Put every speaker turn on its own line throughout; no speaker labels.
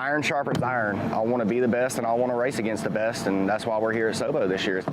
iron sharpens iron. I want to be the best, and I want to race against the best, and that's why we're here at SOBO this year.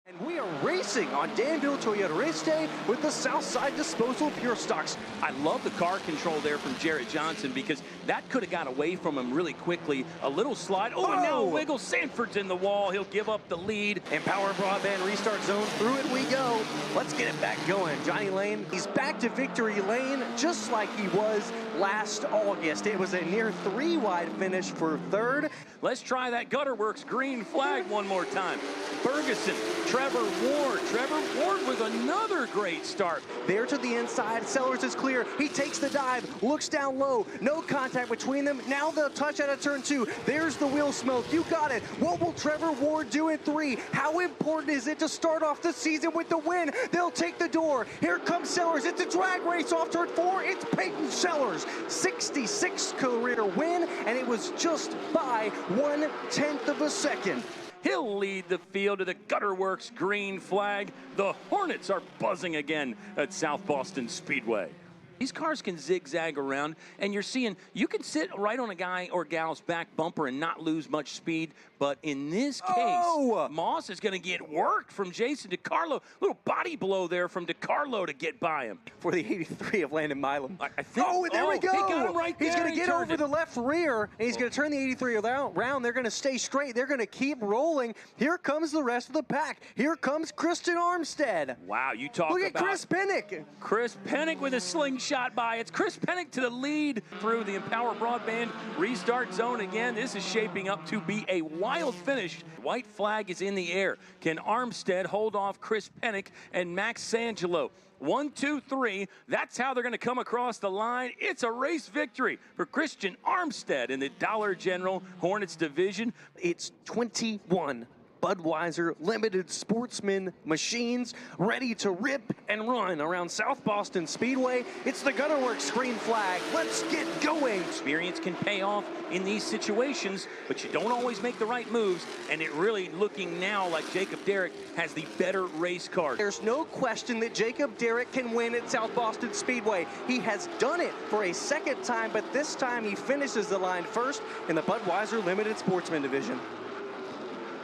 And we are racing on Danville Toyota Race Day with the Southside Disposal Pure Stocks.
I love the car control there from Jarrett Johnson because that could have got away from him really quickly. A little slide. Oh, and now a wiggle. Sanford's in the wall. He'll give up the lead.
Empower Broadband restart zone. Through it we go. Let's get it back going. Johnny Lane, he's back to victory lane just like he was last August. It was a near 3-wide finish for third.
Let's try that Gutterworks green flag one more time. Ferguson, Trevor Ward. Trevor Ward with another great start.
There to the inside. Sellers is clear. He takes the dive, looks down low. No contact between them. Now they'll touch out of turn 2. There's the wheel smoke. You got it. What will Trevor Ward do in 3? How important is it to start off the season with the win? They'll take the door. Here comes Sellers. It's a drag race off turn 4. It's Peyton Sellers. 66th career win, and it was just by 1/10 of a second.
He'll lead the field to the Gutterworks green flag. The Hornets are buzzing again at South Boston Speedway. These cars can zigzag around, and you're seeing you can sit right on a guy or gal's back bumper and not lose much speed. But in this case, Moss is going to get worked from Jason DiCarlo. Little body blow there from DiCarlo to get by him.
For the 83 of Landon Milam.
I think,
there we go.
He got him right there.
He's going to get over the left rear, and he's going to turn the 83 around. They're going to stay straight. They're going to keep rolling. Here comes the rest of the pack. Here comes Kristen Armstead.
Wow, you talk about...
Look at Chris Pennick.
Chris Pennick with a slingshot by. It's Chris Pennick to the lead through the Empower Broadband restart zone again. This is shaping up to be a wild finish. White flag is in the air. Can Armstead hold off Chris Pennick and Max Sangelo? 1, 2, 3. That's how they're going to come across the line. It's a race victory for Christian Armstead in the Dollar General Hornets division.
It's 21 Budweiser Limited Sportsman machines ready to rip and run around South Boston Speedway. It's the Gutterworks green flag. Let's get going.
Experience can pay off in these situations, but you don't always make the right moves, and it really looking now like Jacob Derrick has the better race car.
There's no question that Jacob Derrick can win at South Boston Speedway. He has done it for a second time, but this time he finishes the line first in the Budweiser Limited Sportsman division.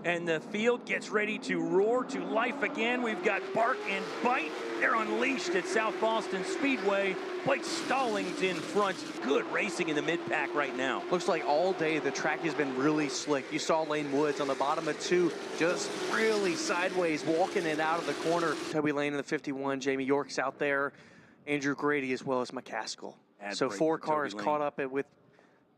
And the field gets ready to roar to life again. We've got Bark and Bite. They're unleashed at South Boston Speedway. Blake Stallings in front. Good racing in the mid-pack right now.
Looks like all day the track has been really slick. You saw Lane Woods on the bottom of 2, just really sideways, walking it out of the corner. Toby Lane in the 51, Jamie York's out there, Andrew Grady as well as McCaskill. So 4 cars caught up with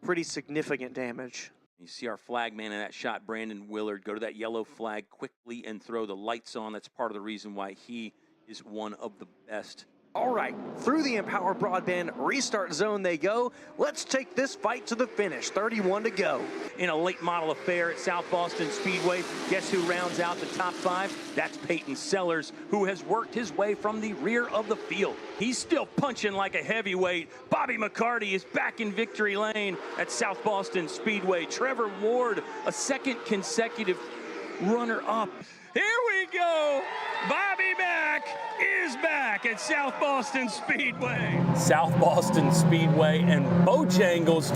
pretty significant damage.
You see our flag man in that shot, Brandon Willard, go to that yellow flag quickly and throw the lights on. That's part of the reason why he is one of the best.
All right, through the Empower Broadband restart zone they go. Let's take this fight to the finish. 31 to go.
In a late model affair at South Boston Speedway, guess who rounds out the top 5? That's Peyton Sellers, who has worked his way from the rear of the field. He's still punching like a heavyweight. Bobby McCarty is back in victory lane at South Boston Speedway. Trevor Ward, a second consecutive runner-up. Here we go. Bobby Mack is back at South Boston Speedway. South Boston Speedway and Bojangles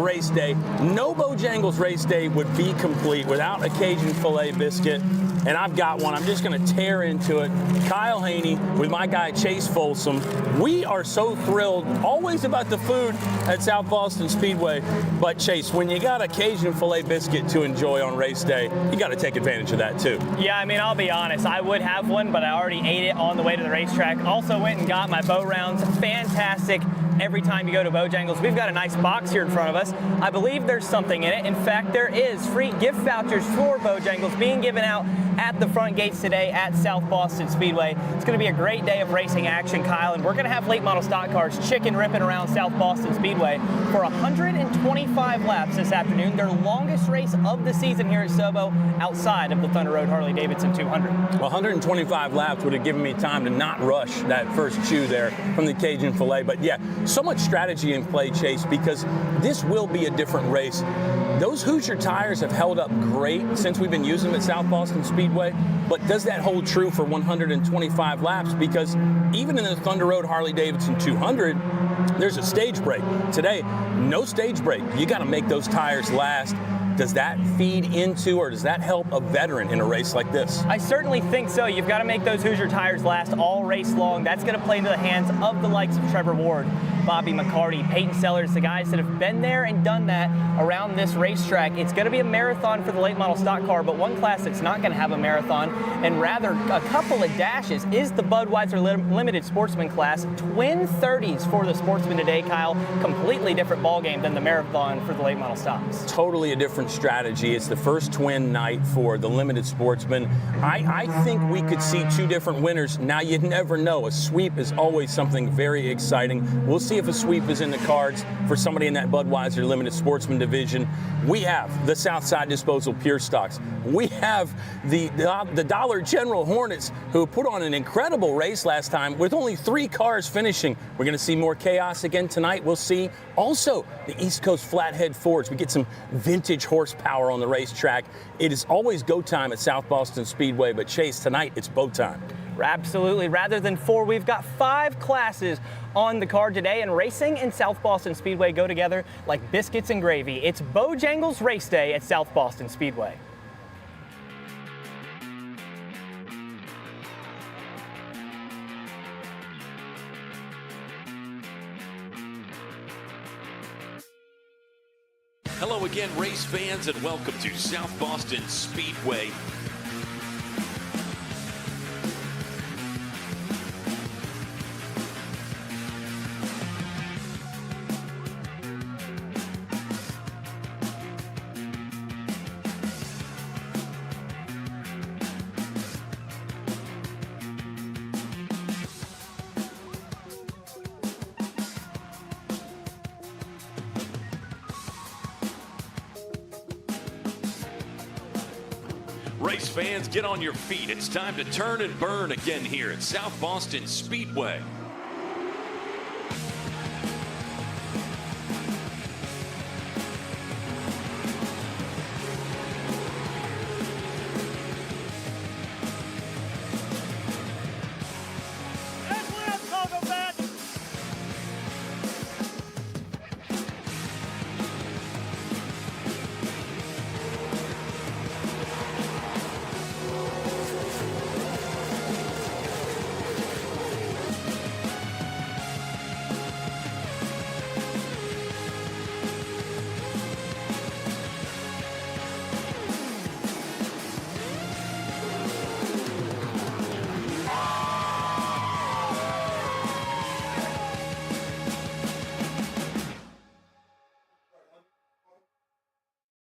race day. No Bojangles race day would be complete without a Cajun filet biscuit. And I've got one. I'm just going to tear into it. Kyle Haney with my guy Chase Folsom. We are so thrilled always about the food at South Boston Speedway. But Chase, when you got a Cajun filet biscuit to enjoy on race day, you got to take advantage of that too.
Yeah, I mean, I'll be honest. I would have one, but I already ate it on the way to the racetrack. Also went and got my Bo Rounds. Fantastic. Every time you go to Bojangles, we've got a nice box here in front of us. I believe there's something in it. In fact, there is free gift vouchers for Bojangles being given out at the front gates today at South Boston Speedway. It's going to be a great day of racing action, Kyle, and we're going to have late model stock cars chicken ripping around South Boston Speedway for 125 laps this afternoon, their longest race of the season here at SOBO outside of the Thunder Road Harley-Davidson 200.
Well, 125 laps would have given me time to not rush that first chew there from the Cajun filet, but yeah, so much strategy in play, Chase, because this will be a different race. Those Hoosier tires have held up great since we've been using them at South Boston Speedway, but does that hold true for 125 laps? Because even in the Thunder Road Harley-Davidson 200, there's a stage break. Today,
no stage break. You got to make those tires last. Does that feed into, or does that help a veteran in a race like this?
I certainly think so. You've got to make those Hoosier tires last all race long. That's going to play into the hands of the likes of Trevor Ward, Bobby McCarty, Peyton Sellers, the guys that have been there and done that around this racetrack. It's going to be a marathon for the late model stock car, but one class that's not going to have a marathon, and rather a couple of dashes, is the Budweiser Limited Sportsman class. Twin 30s for the Sportsman today, Kyle. Completely different ball game than the marathon for the late model stocks.
Totally a different strategy. It's the first twin night for the Limited Sportsman. I think we could see two different winners. Now, you'd never know. A sweep is always something very exciting. We'll see if a sweep is in the cards for somebody in that Budweiser Limited Sportsman division. We have the Southside Disposal Pure Stocks. We have the Dollar General Hornets, who put on an incredible race last time with only 3 cars finishing. We're going to see more chaos again tonight. We'll see also the East Coast Flathead Fords. We get some vintage horsepower on the racetrack. It is always go time at South Boston Speedway, but Chase, tonight it's bow time.
Absolutely. Rather than 4, we've got 5 classes on the card today, and racing and South Boston Speedway go together like biscuits and gravy. It's Bojangles Race Day at South Boston Speedway.
Hello again, race fans, and welcome to South Boston Speedway. Race fans, get on your feet. It's time to turn and burn again here at South Boston Speedway.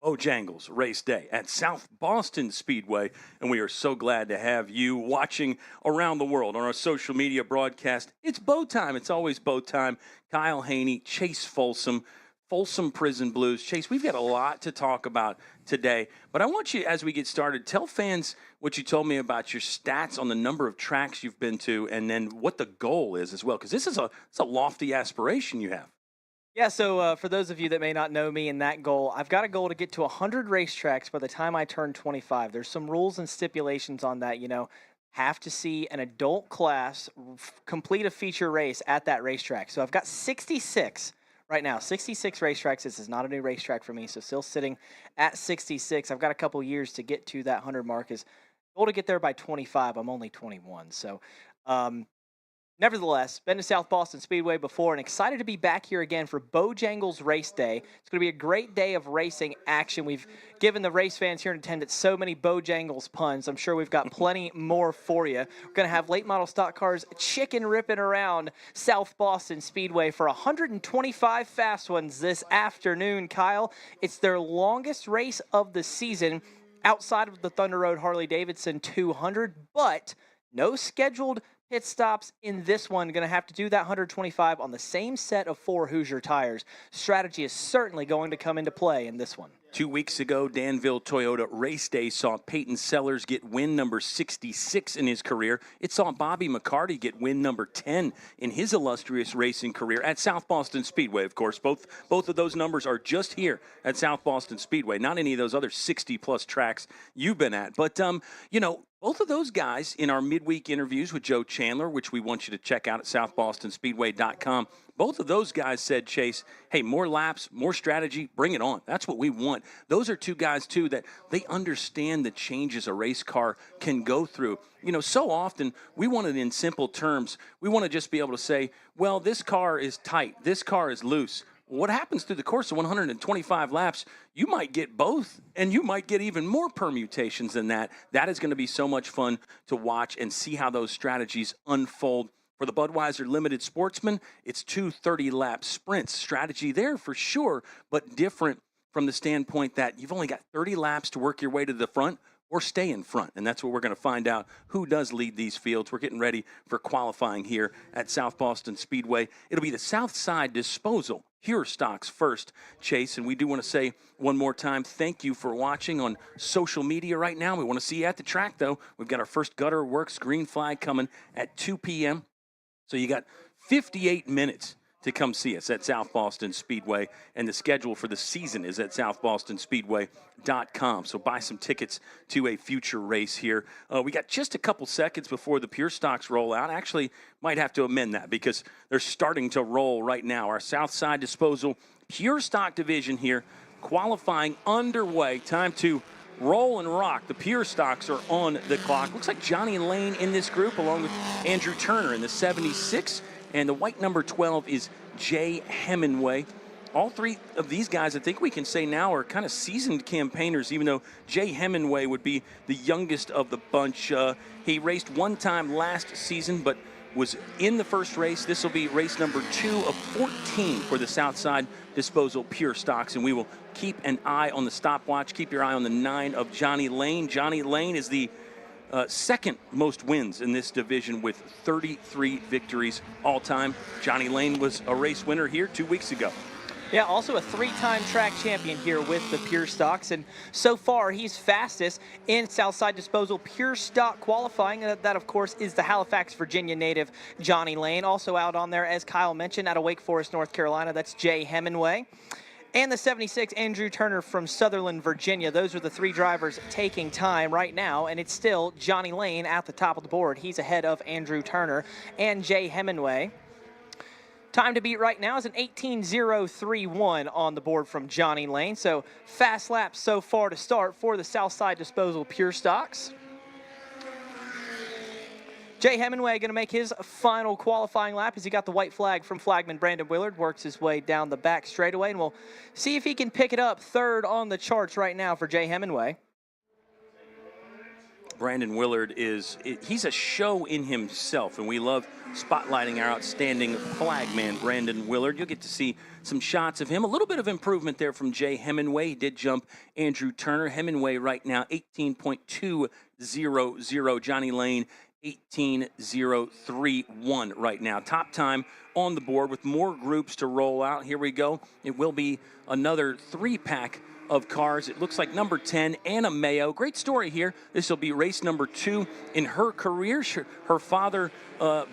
Bojangles Race Day at South Boston Speedway, and we are so glad to have you watching around the world on our social media broadcast. It's bow time. It's always bow time. Kyle Haney, Chase Folsom, Folsom Prison Blues. Chase, we've got a lot to talk about today, but I want you, as we get started, tell fans what you told me about your stats on the number of tracks you've been to, and then what the goal is as well, because this is a lofty aspiration you have.
Yeah, so for those of you that may not know me and that goal, I've got a goal to get to 100 racetracks by the time I turn 25. There's some rules and stipulations on that, you know. Have to see an adult class complete a feature race at that racetrack. So I've got 66 right now, 66 racetracks. This is not a new racetrack for me, so still sitting at 66. I've got a couple years to get to that 100 mark. Is goal to get there by 25. I'm only 21, so nevertheless, been to South Boston Speedway before and excited to be back here again for Bojangles Race Day. It's going to be a great day of racing action. We've given the race fans here in attendance so many Bojangles puns. I'm sure we've got plenty more for you. We're going to have late model stock cars chicken ripping around South Boston Speedway for 125 fast ones this afternoon, Kyle. It's their longest race of the season outside of the Thunder Road Harley-Davidson 200, but no scheduled pit stops in this one. Going to have to do that 125 on the same set of 4 Hoosier tires. Strategy is certainly going to come into play in this one.
2 weeks ago, Danville Toyota Race Day saw Peyton Sellers get win number 66 in his career. It saw Bobby McCarty get win number 10 in his illustrious racing career at South Boston Speedway, of course. Both of those numbers are just here at South Boston Speedway, not any of those other 60-plus tracks you've been at. But, you know, both of those guys in our midweek interviews with Joe Chandler, which we want you to check out at southbostonspeedway.com. Both of those guys said, Chase, hey, more laps, more strategy, bring it on. That's what we want. Those are two guys, too, that they understand the changes a race car can go through. You know, so often we want it in simple terms. We want to just be able to say, well, this car is tight, this car is loose. What happens through the course of 125 laps, you might get both, and you might get even more permutations than that. That is going to be so much fun to watch and see how those strategies unfold. For the Budweiser Limited Sportsman, it's two 30-lap sprints. Strategy there for sure, but different from the standpoint that you've only got 30 laps to work your way to the front or stay in front. And that's what we're going to find out, who does lead these fields. We're getting ready for qualifying here at South Boston Speedway. It'll be the South Side Disposal Pure Stocks first, Chase. And we do want to say one more time, thank you for watching on social media right now. We want to see you at the track, though. We've got our first Gutter Works green flag coming at 2 p.m. So you got 58 minutes to come see us at South Boston Speedway, and the schedule for the season is at southbostonspeedway.com. So buy some tickets to a future race here. We got just a couple seconds before the Pure Stocks roll out. Actually, might have to amend that because they're starting to roll right now. Our Southside Disposal Pure Stock division here, qualifying underway. Time to roll and rock. The Pure Stocks are on the clock. Looks like Johnny Lane in this group, along with Andrew Turner in the 76. And the white number 12 is Jay Hemingway. All three of these guys, I think we can say now, are kind of seasoned campaigners, even though Jay Hemingway would be the youngest of the bunch. He raced one time last season, but was in the first race. This will be race number 2 of 14 for the Southside Disposal Pure Stocks, and we will keep an eye on the stopwatch. Keep your eye on the 9 of Johnny Lane. Johnny Lane is the second most wins in this division with 33 victories all time. Johnny Lane was a race winner here 2 weeks ago.
Yeah, also a 3-time track champion here with the Pure Stocks, and so far he's fastest in Southside Disposal Pure Stock qualifying. That, of course, is the Halifax, Virginia native Johnny Lane. Also out on there, as Kyle mentioned, out of Wake Forest, North Carolina, that's Jay Hemingway. And the 76, Andrew Turner from Sutherland, Virginia. Those are the three drivers taking time right now, and it's still Johnny Lane at the top of the board. He's ahead of Andrew Turner and Jay Hemingway. Time to beat right now is an 18:03.1 on the board from Johnny Lane. So fast laps so far to start for the Southside Disposal Pure Stocks. Jay Hemingway going to make his final qualifying lap as he got the white flag from flagman Brandon Willard, works his way down the back straightaway, and we'll see if he can pick it up third on the charts right now for Jay Hemingway.
Brandon Willard he's a show in himself, and we love spotlighting our outstanding flagman, Brandon Willard. You'll get to see some shots of him. A little bit of improvement there from Jay Hemingway. He did jump Andrew Turner. Hemingway right now 18.200. Johnny Lane 18:03.1 right now. Top time on the board with more groups to roll out. Here we go. It will be another 3-pack of cars. It looks like number 10, Anna Mayo. Great story here. This will be race number 2 in her career. Her father,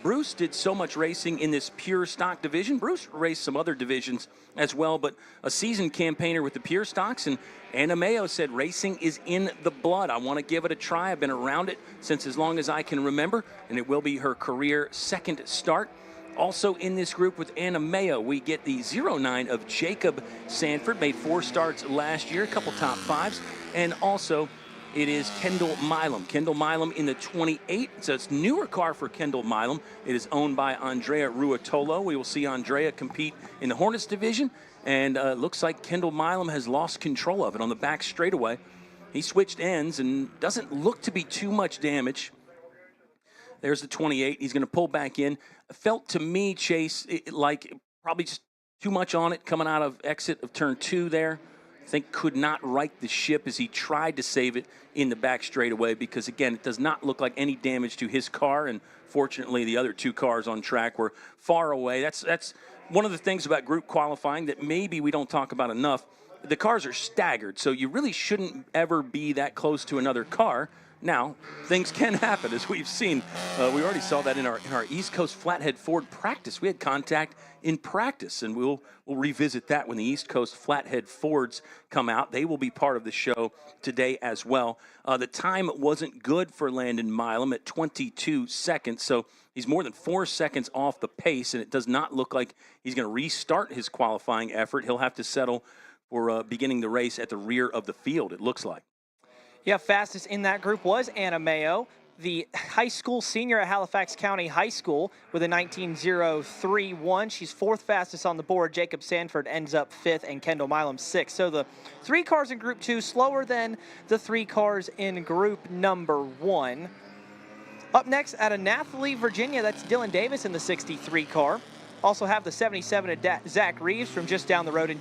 Bruce, did so much racing in this pure stock division. Bruce raced some other divisions as well, but a seasoned campaigner with the pure stocks. And Anna Mayo said, racing is in the blood. I want to give it a try. I've been around it since as long as I can remember, and it will be her career second start. Also in this group with Anna Mayo, we get the 09 of Jacob Sanford, made 4 starts last year, a couple top 5s, and also it is Kendall Milam. Kendall Milam in the 28, so it's a newer car for Kendall Milam. It is owned by Andrea Ruotolo. We will see Andrea compete in the Hornets division, and looks like Kendall Milam has lost control of it on the back straightaway. He switched ends and doesn't look to be too much damage. There's the 28. He's going to pull back in. Felt to me, Chase, like probably just too much on it coming out of exit of turn 2 there. I think could not right the ship as he tried to save it in the back straightaway because, again, it does not look like any damage to his car, and fortunately the other 2 cars on track were far away. That's one of the things about group qualifying that maybe we don't talk about enough. The cars are staggered, so you really shouldn't ever be that close to another car. Now, things can happen, as we've seen. We already saw that in our East Coast Flathead Ford practice. We had contact in practice, and we'll revisit that when the East Coast Flathead Fords come out. They will be part of the show today as well. The time wasn't good for Landon Milam at 22 seconds, so he's more than 4 seconds off the pace, and it does not look like he's going to restart his qualifying effort. He'll have to settle for beginning the race at the rear of the field, it looks like.
Yeah, fastest in that group was Anna Mayo, the high school senior at Halifax County High School with a 19:03.1. She's fourth fastest on the board. Jacob Sanford ends up fifth and Kendall Milam sixth. So the 3 cars in Group 2 slower than the 3 cars in Group number 1. Up next at Annapolis, Virginia, that's Dylan Davis in the 63 car. Also have the 77 at Zach Reeves from just down the road in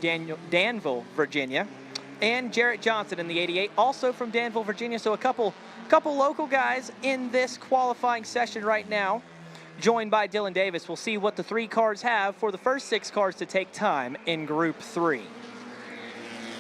Danville, Virginia. And Jarrett Johnson in the 88, also from Danville, Virginia. So a couple local guys in this qualifying session right now, joined by Dylan Davis. We'll see what the 3 cars have for the first 6 cars to take time in Group 3.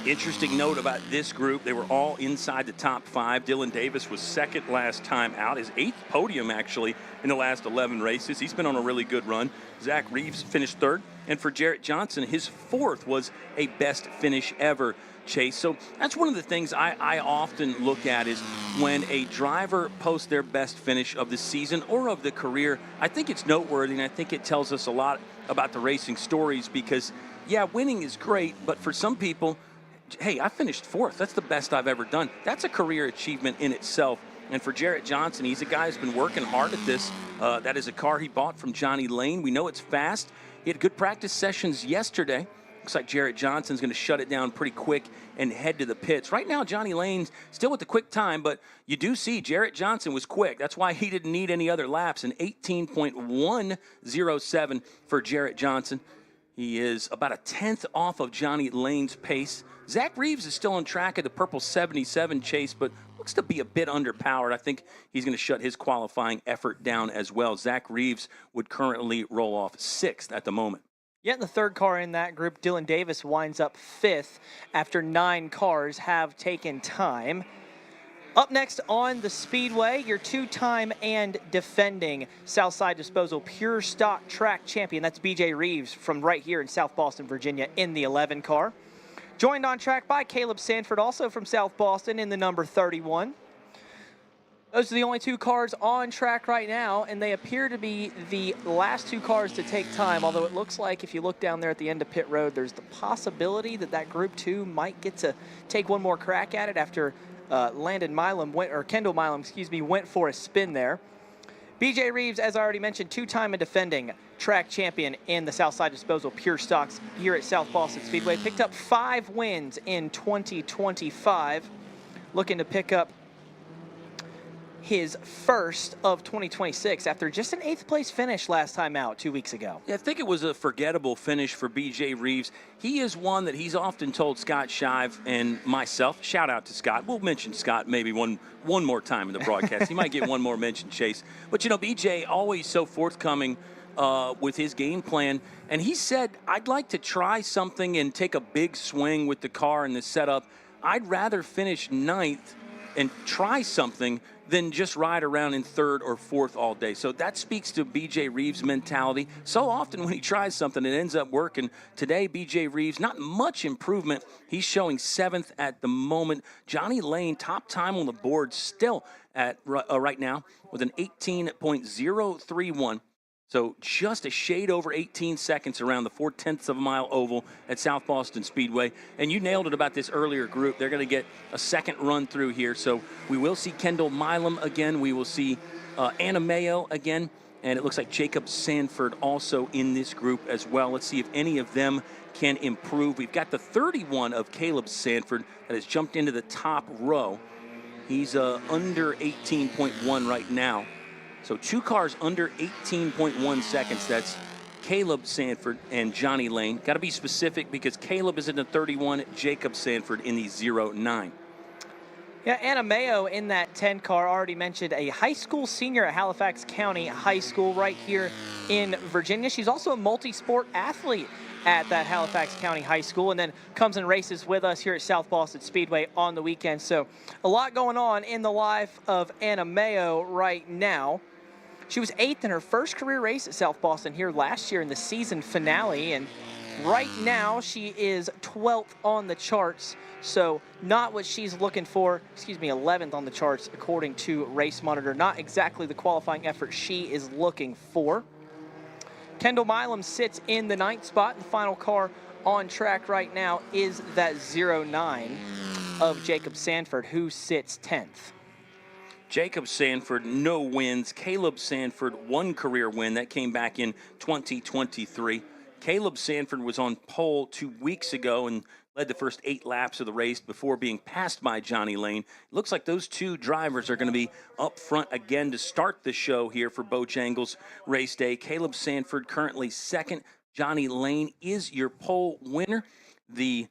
Interesting note about this group, they were all inside the top 5. Dylan Davis was second last time out, his 8th podium actually in the last 11 races. He's been on a really good run. Zach Reeves finished 3rd, and for Jarrett Johnson, his 4th was a best finish ever, Chase. So that's one of the things I often look at is when a driver posts their best finish of the season or of the career, I think it's noteworthy, and I think it tells us a lot about the racing stories because, yeah, winning is great, but for some people, hey, I finished 4th. That's the best I've ever done. That's a career achievement in itself. And for Jarrett Johnson, he's a guy who's been working hard at this. That is a car he bought from Johnny Lane. We know it's fast. He had good practice sessions yesterday. Looks like Jarrett Johnson's going to shut it down pretty quick and head to the pits. Right now, Johnny Lane's still with the quick time, but you do see Jarrett Johnson was quick. That's why he didn't need any other laps. An 18.107 for Jarrett Johnson. He is about a 10th off of Johnny Lane's pace. Zach Reeves is still on track at the purple 77 Chase, but looks to be a bit underpowered. I think he's going to shut his qualifying effort down as well. Zach Reeves would currently roll off 6th at the moment.
Yet the 3rd car in that group, Dylan Davis, winds up 5th after 9 cars have taken time. Up next on the Speedway, your 2-time and defending Southside Disposal Pure Stock Track Champion. That's BJ Reeves from right here in South Boston, Virginia in the 11 car. Joined on track by Caleb Sanford, also from South Boston in the number 31. Those are the only 2 cars on track right now, and they appear to be the last 2 cars to take time, although it looks like if you look down there at the end of pit road, there's the possibility that that Group 2 might get to take one more crack at it after Kendall Milam, went for a spin there. BJ Reeves, as I already mentioned, 2-time and defending track champion in the Southside Disposal Pure Stocks here at South Boston Speedway. Picked up 5 wins in 2025. Looking to pick up his first of 2026 after just an 8th place finish last time out 2 weeks ago.
Yeah, I think it was a forgettable finish for BJ Reeves. He is one that he's often told Scott Shive and myself, shout out to Scott. We'll mention Scott maybe one more time in the broadcast. He might get one more mention, Chase. But, you know, BJ always so forthcoming with his game plan. And he said, I'd like to try something and take a big swing with the car and the setup. I'd rather finish 9th and try something than just ride around in 3rd or 4th all day. So that speaks to BJ Reeves' mentality. So often when he tries something, it ends up working. Today, BJ Reeves, not much improvement. He's showing 7th at the moment. Johnny Lane, top time on the board still at right now with an 18.031. So just a shade over 18 seconds around the 4/10 of a mile oval at South Boston Speedway. And you nailed it about this earlier group. They're going to get a second run through here. So we will see Kendall Milam again. We will see Anna Mayo again. And it looks like Jacob Sanford also in this group as well. Let's see if any of them can improve. We've got the 31 of Caleb Sanford that has jumped into the top row. He's under 18.1 right now. So 2 cars under 18.1 seconds. That's Caleb Sanford and Johnny Lane. Got to be specific because Caleb is in the 31, Jacob Sanford in the 09.
Yeah, Anna Mayo in that 10 car, already mentioned, a high school senior at Halifax County High School right here in Virginia. She's also a multi-sport athlete at that Halifax County High School, and then comes and races with us here at South Boston Speedway on the weekend. So a lot going on in the life of Anna Mayo right now. She was 8th in her first career race at South Boston here last year in the season finale, and right now she is 12th on the charts. So not what she's looking for, 11th on the charts according to Race Monitor. Not exactly the qualifying effort she is looking for. Kendall Milam sits in the 9th spot. The final car on track right now is that 09 of Jacob Sanford, who sits 10th.
Jacob Sanford, no wins. Caleb Sanford, 1 career win. That came back in 2023. Caleb Sanford was on pole 2 weeks ago and led the first 8 laps of the race before being passed by Johnny Lane. It looks like those 2 drivers are going to be up front again to start the show here for Bojangles race day. Caleb Sanford currently 2nd. Johnny Lane is your pole winner. The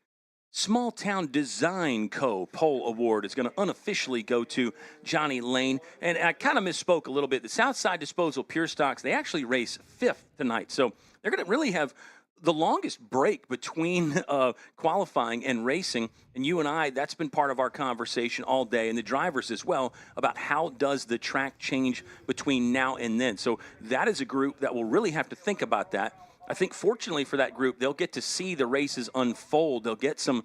Small Town Design Co. Pole Award is going to unofficially go to Johnny Lane. And I kind of misspoke a little bit. The Southside Disposal Pure Stocks, they actually race 5th tonight. So they're going to really have the longest break between qualifying and racing. And you and I, that's been part of our conversation all day, and the drivers as well, about how does the track change between now and then. So that is a group that will really have to think about that. I think fortunately for that group, they'll get to see the races unfold. They'll get some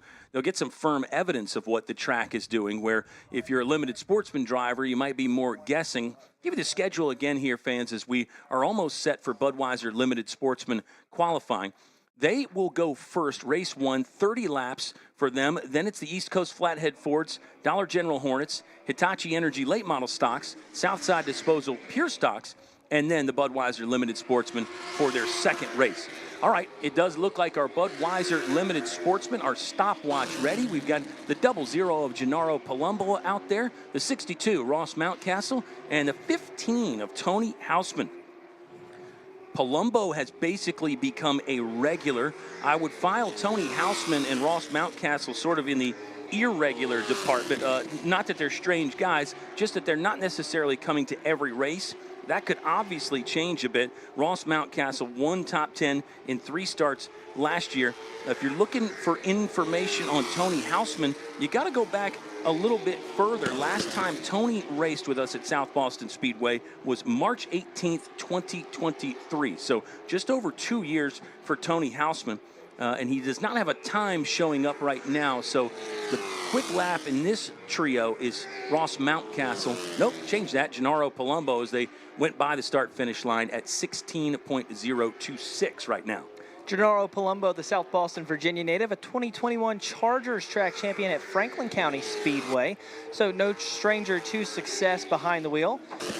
firm evidence of what the track is doing, where if you're a limited sportsman driver, you might be more guessing. Give you the schedule again here, fans, as we are almost set for Budweiser Limited Sportsman qualifying. They will go first, race 1, 30 laps for them. Then it's the East Coast Flathead Fords, Dollar General Hornets, Hitachi Energy Late Model Stocks, Southside Disposal Pure Stocks, and then the Budweiser Limited Sportsman for their 2nd race. All right, it does look like our Budweiser Limited Sportsmen are stopwatch ready. We've got the 00 of Gennaro Palumbo out there, the 62 Ross Mountcastle, and the 15 of Tony Hausman. Palumbo has basically become a regular. I would file Tony Hausman and Ross Mountcastle sort of in the irregular department. Not that they're strange guys, just that they're not necessarily coming to every race. That could obviously change a bit. Ross Mountcastle won top 10 in 3 starts last year. If you're looking for information on Tony Hausman, you got to go back a little bit further. Last time Tony raced with us at South Boston Speedway was March 18th, 2023. So just over 2 years for Tony Hausman. And he does not have a time showing up right now. So the quick lap in this trio is Ross Mountcastle. Nope, change that. Gennaro Palumbo, as they went by the start-finish line at 16.026 right now.
Gennaro Palumbo, the South Boston, Virginia native, a 2021 Chargers track champion at Franklin County Speedway. So no stranger to success behind the wheel.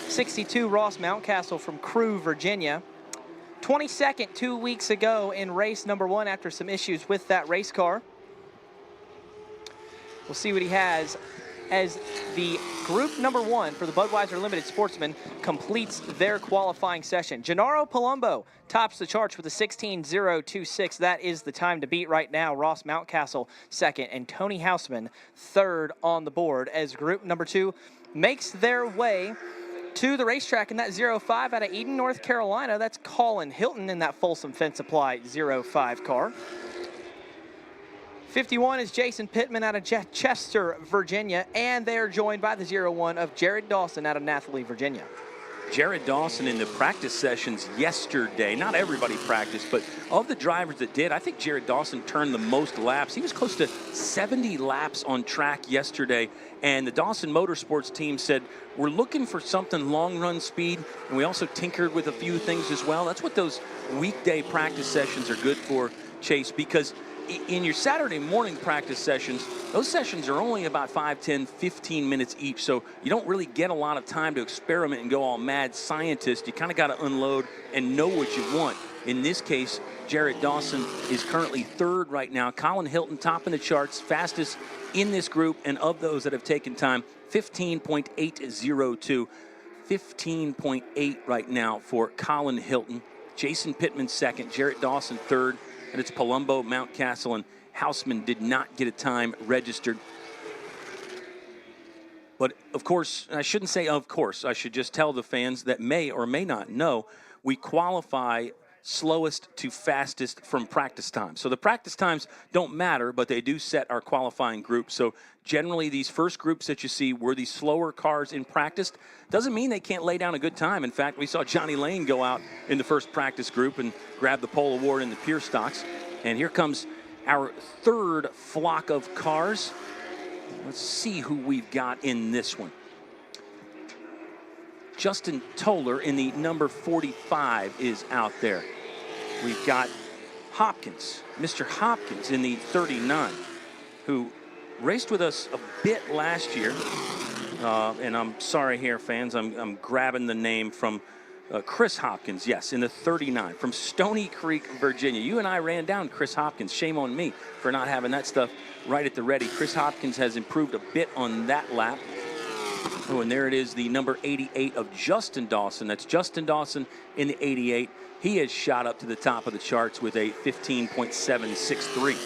62 Ross Mountcastle from Crewe, Virginia. 22nd 2 weeks ago in race number 1 after some issues with that race car. We'll see what he has as the group number 1 for the Budweiser Limited Sportsman completes their qualifying session. Gennaro Palumbo tops the charts with a 16.026. That is the time to beat right now. Ross Mountcastle 2nd and Tony Hausman 3rd on the board as group number 2 makes their way to the racetrack in that 05 out of Eden, North Carolina. That's Colin Hilton in that Folsom Fence Supply 05 car. 51 is Jason Pittman out of Chester, Virginia, and they're joined by the 01 of Jared Dawson out of Nathalie, Virginia.
Jared Dawson in the practice sessions yesterday. Not everybody practiced, but of the drivers that did, I think Jared Dawson turned the most laps. He was close to 70 laps on track yesterday, and the Dawson Motorsports team said, we're looking for something long-run speed, and we also tinkered with a few things as well. That's what those weekday practice sessions are good for, Chase, because in your Saturday morning practice sessions, those sessions are only about 5, 10, 15 minutes each, so you don't really get a lot of time to experiment and go all mad scientist. You kind of got to unload and know what you want. In this case, Jared Dawson is currently 3rd right now. Colin Hilton topping the charts, fastest in this group, and of those that have taken time, 15.802. 15.8 right now for Colin Hilton. Jason Pittman 2nd, Jared Dawson 3rd, and it's Palumbo, Mountcastle, and Hausman did not get a time registered. But of course, I shouldn't say of course, I should just tell the fans that may or may not know, we qualify
slowest to fastest from practice time. So the practice times don't matter, but they do set our qualifying group. So generally these first groups that you see were the slower cars in practice. Doesn't mean they can't lay down a good time. In fact, we saw Johnny Lane go out in the first practice group and grab the pole award in the pure stocks. And here comes our third flock of cars. Let's see who we've got in this one. Justin Toller in the number 45 is out there. We've got Hopkins, Mr. Hopkins in the 39, who raced with us a bit last year. And I'm sorry here, fans, I'm grabbing the name from Chris Hopkins, yes, in the 39 from Stony Creek, Virginia. You and I ran down Chris Hopkins. Shame on me for not having that stuff right at the ready. Chris Hopkins has improved a bit on that lap. Oh, and there it is, the number 88 of Justin Dawson. That's Justin Dawson in the 88. He has shot up to the top of the charts with a 15.763.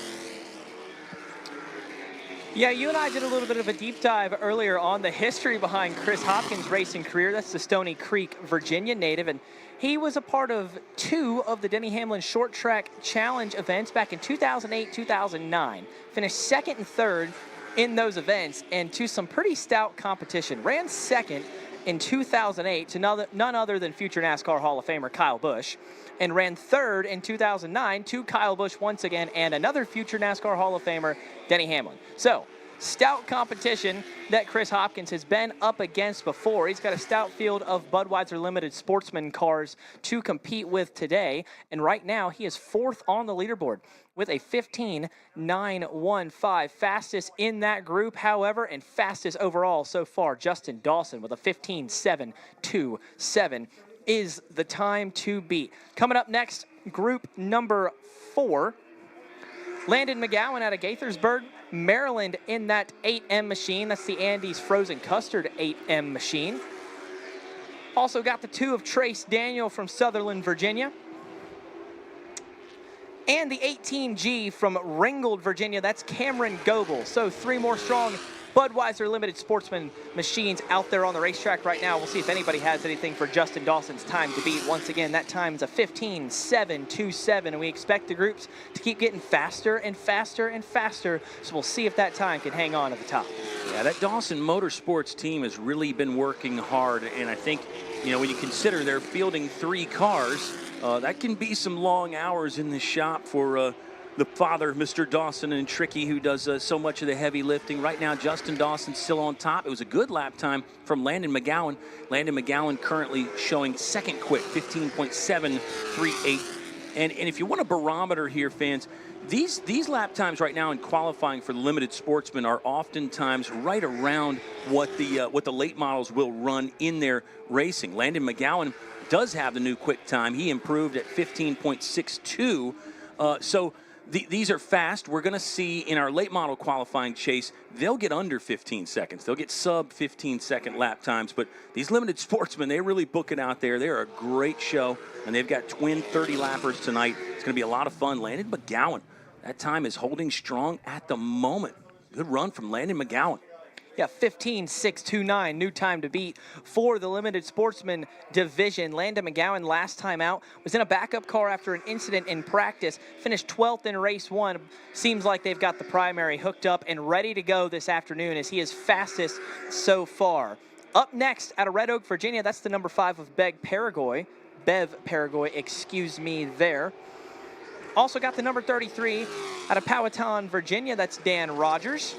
Yeah, you and I did a little bit of a deep dive earlier on the history behind Chris Hopkins' racing career. That's the Stony Creek, Virginia native, and he was a part of 2 of the Denny Hamlin Short Track Challenge events back in 2008, 2009. Finished 2nd and 3rd in those events and to some pretty stout competition. Ran 2nd in 2008 to none other than future NASCAR Hall of Famer Kyle Busch, and ran 3rd in 2009 to Kyle Busch once again and another future NASCAR Hall of Famer, Denny Hamlin. So, stout competition that Chris Hopkins has been up against before. He's got a stout field of Budweiser Limited Sportsman cars to compete with today, and right now he is 4th on the leaderboard with a 15.915. Fastest in that group, however, and fastest overall so far, Justin Dawson with a 15.727 is the time to beat. Coming up next, group number 4. Landon McGowan out of Gaithersburg, Maryland in that 8M machine. That's the Andes Frozen Custard 8M machine. Also got the 2 of Trace Daniel from Sutherland, Virginia. And the 18G from Ringgold, Virginia. That's Cameron Goebel. So 3 more strong Budweiser Limited Sportsman machines out there on the racetrack right now. We'll see if anybody has anything for Justin Dawson's time to beat. Once again, that time is a 15.727, and we expect the groups to keep getting faster and faster and faster, so we'll see if that time can hang on at the top.
Yeah, that Dawson Motorsports team has really been working hard, and I think, you know, when you consider they're fielding 3 cars, that can be some long hours in the shop for the father, Mr. Dawson, and Tricky, who does so much of the heavy lifting. Right now, Justin Dawson's still on top. It was a good lap time from Landon McGowan. Landon McGowan currently showing 2nd quick, 15.738. And if you want a barometer here, fans, these lap times right now in qualifying for the Limited Sportsman are oftentimes right around what the late models will run in their racing. Landon McGowan does have the new quick time. He improved at 15.62. So these are fast. We're going to see in our late model qualifying chase, they'll get under 15 seconds. They'll get sub 15-second lap times. But these Limited Sportsmen, they really book it out there. They're a great show, and they've got twin 30-lappers tonight. It's going to be a lot of fun. Landon McGowan, that time is holding strong at the moment. Good run from Landon McGowan.
Yeah, 15.629, new time to beat for the Limited Sportsman division. Landon McGowan, last time out, was in a backup car after an incident in practice, finished 12th in race 1. Seems like they've got the primary hooked up and ready to go this afternoon, as he is fastest so far. Up next, out of Red Oak, Virginia, that's the number 5 of Bev Paraguay, excuse me there. Also got the number 33 out of Powhatan, Virginia, that's Dan Rogers.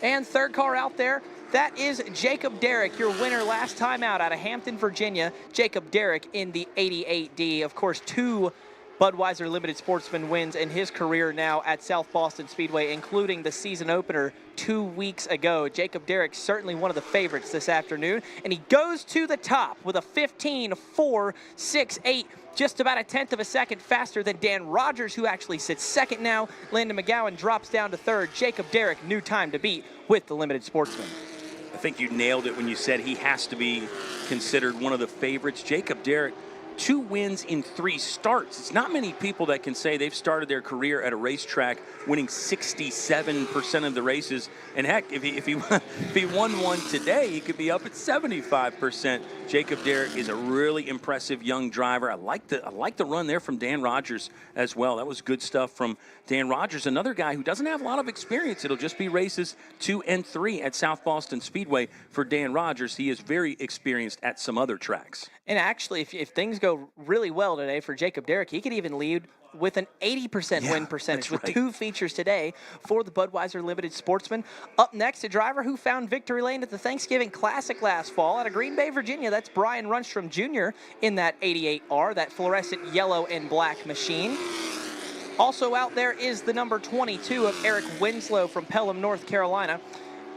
And 3rd car out there, that is Jacob Derrick, your winner last time out of Hampton, Virginia. Jacob Derrick in the 88D. Of course, 2 Budweiser Limited Sportsman wins in his career now at South Boston Speedway, including the season opener 2 weeks ago. Jacob Derrick, certainly one of the favorites this afternoon, and he goes to the top with a 15.468. Just about a 1/10 of a second faster than Dan Rogers, who actually sits 2nd now. Landon McGowan drops down to 3rd. Jacob Derrick, new time to beat with the Limited Sportsman.
I think you nailed it when you said he has to be considered one of the favorites. Jacob Derrick 2 wins in 3 starts. It's not many people that can say they've started their career at a racetrack winning 67% of the races. And heck, if he won one today, he could be up at 75%. Jacob Derrick is a really impressive young driver. I like the run there from Dan Rogers as well. That was good stuff from Dan Rogers, another guy who doesn't have a lot of experience. It'll just be races 2 and 3 at South Boston Speedway for Dan Rogers. He is very experienced at some other tracks.
And actually, if things go really well today for Jacob Derrick, he could even lead with an 80% win percentage with 2 features today for the Budweiser Limited Sportsman. Up next, a driver who found victory lane at the Thanksgiving Classic last fall out of Green Bay, Virginia. That's Brian Runstrom Jr. in that 88R, that fluorescent yellow and black machine. Also out there is the number 22 of Eric Winslow from Pelham, North Carolina.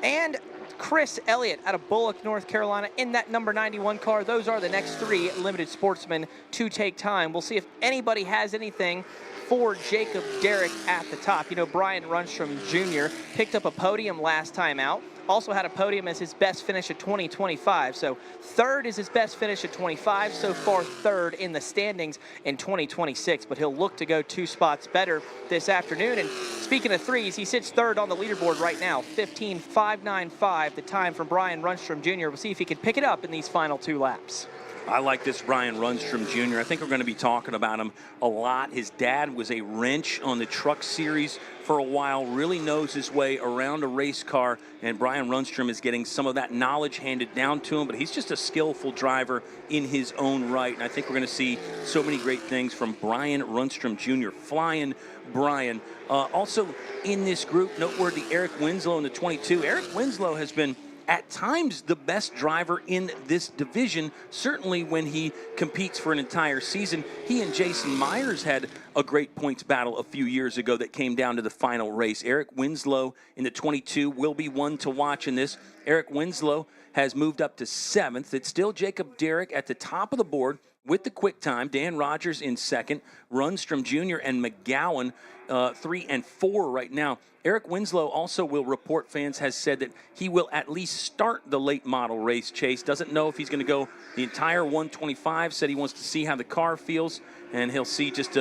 And Chris Elliott out of Bullock, North Carolina in that number 91 car. Those are the next 3 limited sportsmen to take time. We'll see if anybody has anything for Jacob Derrick at the top. You know, Brian Runstrom Jr. picked up a podium last time out. Also had a podium as his best finish at 2025. So 3rd is his best finish at 25. So far 3rd in the standings in 2026. But he'll look to go 2 spots better this afternoon. And speaking of 3s, he sits 3rd on the leaderboard right now. 15.595, the time from Brian Runstrom Jr. We'll see if he can pick it up in these final 2 laps.
I like this Brian Runstrom Jr. I think we're going to be talking about him a lot. His dad was a wrench on the Truck Series for a while, really knows his way around a race car, and Brian Runstrom is getting some of that knowledge handed down to him, but he's just a skillful driver in his own right, and I think we're going to see so many great things from Brian Runstrom Jr. Flying Brian. Also in this group, noteworthy Eric Winslow in the 22. Eric Winslow has been at times the best driver in this division, certainly when he competes for an entire season. He and Jason Myers had a great points battle a few years ago that came down to the final race. Eric Winslow in the 22 will be one to watch in this. Eric Winslow has moved up to 7th. It's still Jacob Derrick at the top of the board with the quick time. Dan Rogers in 2nd. Runstrom Jr. and McGowan 3 and 4 right now. Eric Winslow also will report, fans, has said that he will at least start the late model race chase. Doesn't know if he's going to go the entire 125. Said he wants to see how the car feels, and he'll see just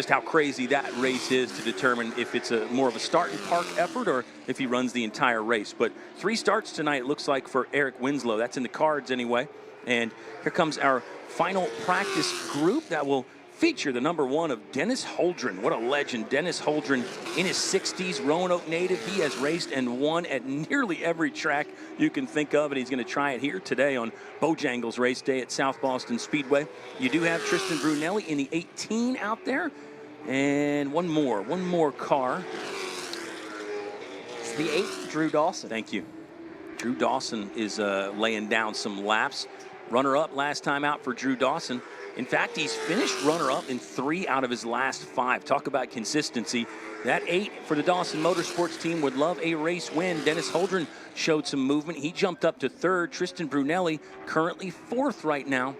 how crazy that race is to determine if it's more of a start and park effort or if he runs the entire race. But 3 starts tonight, it looks like, for Eric Winslow. That's in the cards anyway. And here comes our final practice group that will feature the number 1 of Dennis Holdren. What a legend. Dennis Holdren in his 60s, Roanoke native. He has raced and won at nearly every track you can think of, and he's going to try it here today on Bojangles race day at South Boston Speedway. You do have Tristan Brunelli in the 18 out there, and one more car.
It's the 8, Drew Dawson.
Thank you. Drew Dawson is laying down some laps. Runner-up last time out for Drew Dawson. In fact, he's finished runner-up in 3 out of his last 5. Talk about consistency. That 8 for the Dawson Motorsports team would love a race win. Dennis Holdren showed some movement. He jumped up to 3rd. Tristan Brunelli currently 4th right now.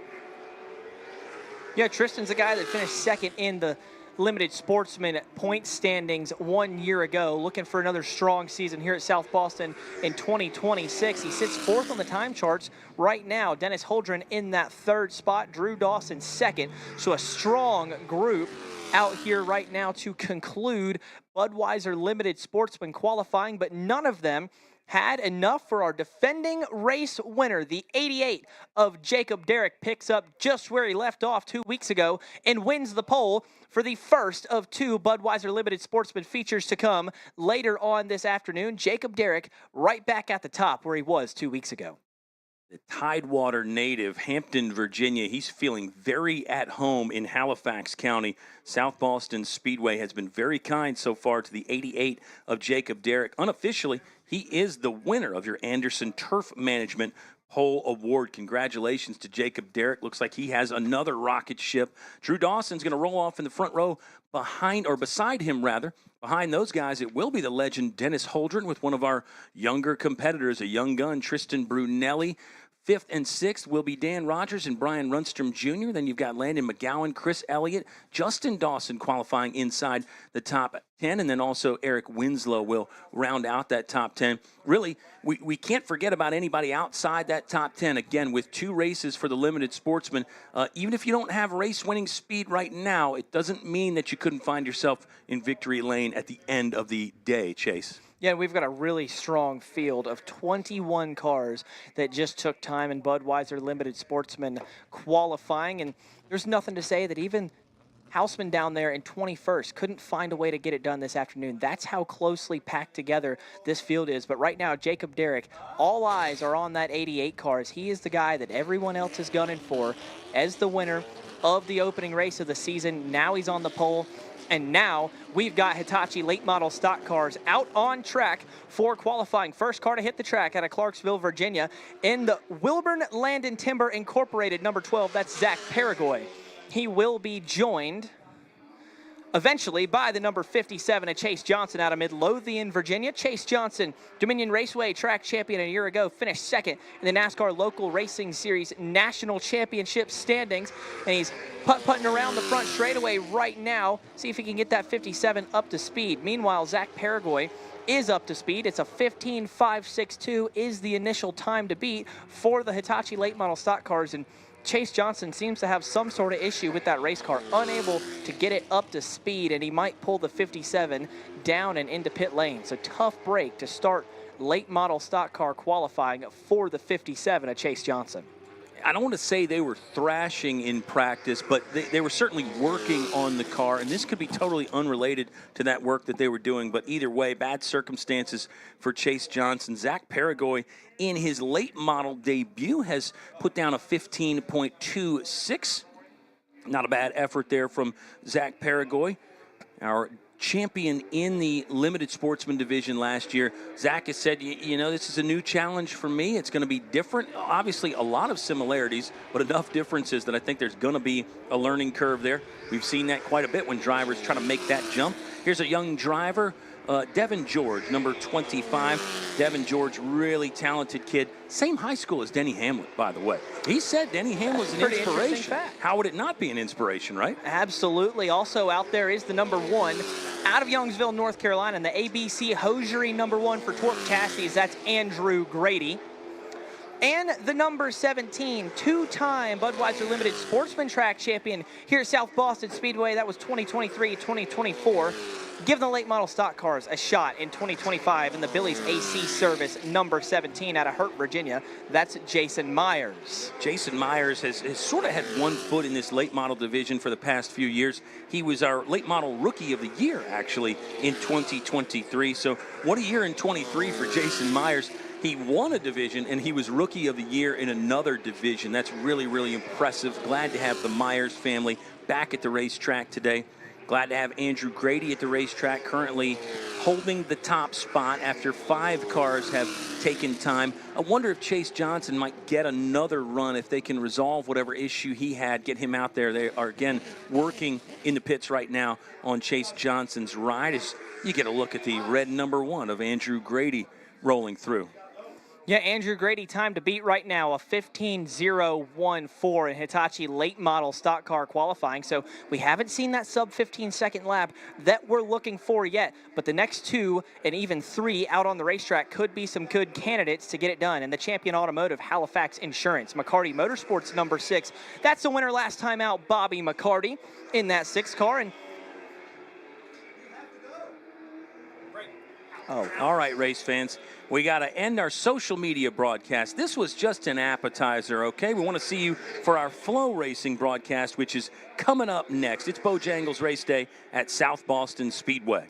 Yeah, Tristan's a guy that finished 2nd in the limited sportsman point standings 1 year ago, looking for another strong season here at South Boston in 2026. He sits 4th on the time charts right now. Dennis Holdren in that 3rd spot, Drew Dawson 2nd. So a strong group out here right now to conclude Budweiser Limited Sportsman qualifying, but none of them had enough for our defending race winner. The 88 of Jacob Derrick picks up just where he left off 2 weeks ago and wins the pole for the first of 2 Budweiser Limited Sportsman features to come later on this afternoon. Jacob Derrick right back at the top where he was 2 weeks ago.
The Tidewater native, Hampton, Virginia. He's feeling very at home in Halifax County. South Boston Speedway has been very kind so far to the 88 of Jacob Derrick. Unofficially, he is the winner of your Anderson Turf Management Pole Award. Congratulations to Jacob Derrick. Looks like he has another rocket ship. Drew Dawson's going to roll off in the front row beside him. Behind those guys, it will be the legend Dennis Holdren with one of our younger competitors, a young gun, Tristan Brunelli. 5th and 6th will be Dan Rogers and Brian Runstrom Jr. Then you've got Landon McGowan, Chris Elliott, Justin Dawson qualifying inside the top 10, and then also Eric Winslow will round out that top 10. Really, we can't forget about anybody outside that top 10. Again, with 2 races for the limited sportsman, even if you don't have race-winning speed right now, it doesn't mean that you couldn't find yourself in victory lane at the end of the day, Chase.
Yeah, we've got a really strong field of 21 cars that just took time in Budweiser Limited Sportsman qualifying, and there's nothing to say that even Houseman down there in 21st couldn't find a way to get it done this afternoon. That's how closely packed together this field is. But right now, Jacob Derrick, all eyes are on that 88 cars. He is the guy that everyone else is gunning for as the winner of the opening race of the season. Now he's on the pole. And now we've got Hitachi late model stock cars out on track for qualifying. First car to hit the track out of Clarksville, Virginia, in the Wilburn Land and Timber Incorporated, number 12. That's Zach Paragoy. He will be joined eventually by the number 57 of Chase Johnson out of Midlothian, Virginia. Chase Johnson, Dominion Raceway track champion a year ago, finished second in the NASCAR Local Racing Series National Championship standings. And he's putting around the front straightaway right now. See if he can get that 57 up to speed. Meanwhile, Zach Paragoy is up to speed. It's a 15.562 is the initial time to beat for the Hitachi late model stock cars. And Chase Johnson seems to have some sort of issue with that race car, unable to get it up to speed, and he might pull the 57 down and into pit lane. So tough break to start late model stock car qualifying for the 57 of Chase Johnson.
I don't want to say they were thrashing in practice, but they were certainly working on the car, and this could be totally unrelated to that work that they were doing. But either way, bad circumstances for Chase Johnson. Zach Paragoy, in his late model debut, has put down a 15.26. Not a bad effort there from Zach Paragoy, our champion in the limited sportsman division last year. Zach has said, you know, this is a new challenge for me. It's going to be different. Obviously, a lot of similarities, but enough differences that I think there's going to be a learning curve there. We've seen that quite a bit when drivers try to make that jump. Here's a young driver, Devin George, number 25. Devin George, really talented kid. Same high school as Denny Hamlin, by the way. He said Denny Hamlin was an inspiration. How would it not be an inspiration, right?
Absolutely. Also out there is the number 1 out of Youngsville, North Carolina, and the ABC Hosiery number 1 for Twerp Chassis. That's Andrew Grady. And the number 17, 2-time Budweiser Limited Sportsman Track Champion here at South Boston Speedway. That was 2023-2024. Give the late model stock cars a shot in 2025 in the Billy's AC Service number 17 out of Hurt, Virginia. That's Jason Myers.
Jason Myers has sort of had one foot in this late model division for the past few years. He was our late model rookie of the year, actually, in 2023. So what a year in 23 for Jason Myers. He won a division, and he was rookie of the year in another division. That's really, really impressive. Glad to have the Myers family back at the racetrack today. Glad to have Andrew Grady at the racetrack, currently holding the top spot after 5 cars have taken time. I wonder if Chase Johnson might get another run if they can resolve whatever issue he had, get him out there. They are, again, working in the pits right now on Chase Johnson's ride as you get a look at the red number 1 of Andrew Grady rolling through.
Yeah, Andrew Grady, time to beat right now, a 15.014 in Hitachi late model stock car qualifying. So we haven't seen that sub 15-second lap that we're looking for yet. But the next 2 and even 3 out on the racetrack could be some good candidates to get it done. And the Champion Automotive Halifax Insurance, McCarty Motorsports number 6. That's the winner last time out, Bobby McCarty, in that 6 car. And
all right, race fans. We got to end our social media broadcast. This was just an appetizer, okay? We want to see you for our FloRacing broadcast, which is coming up next. It's Bojangles Race Day at South Boston Speedway.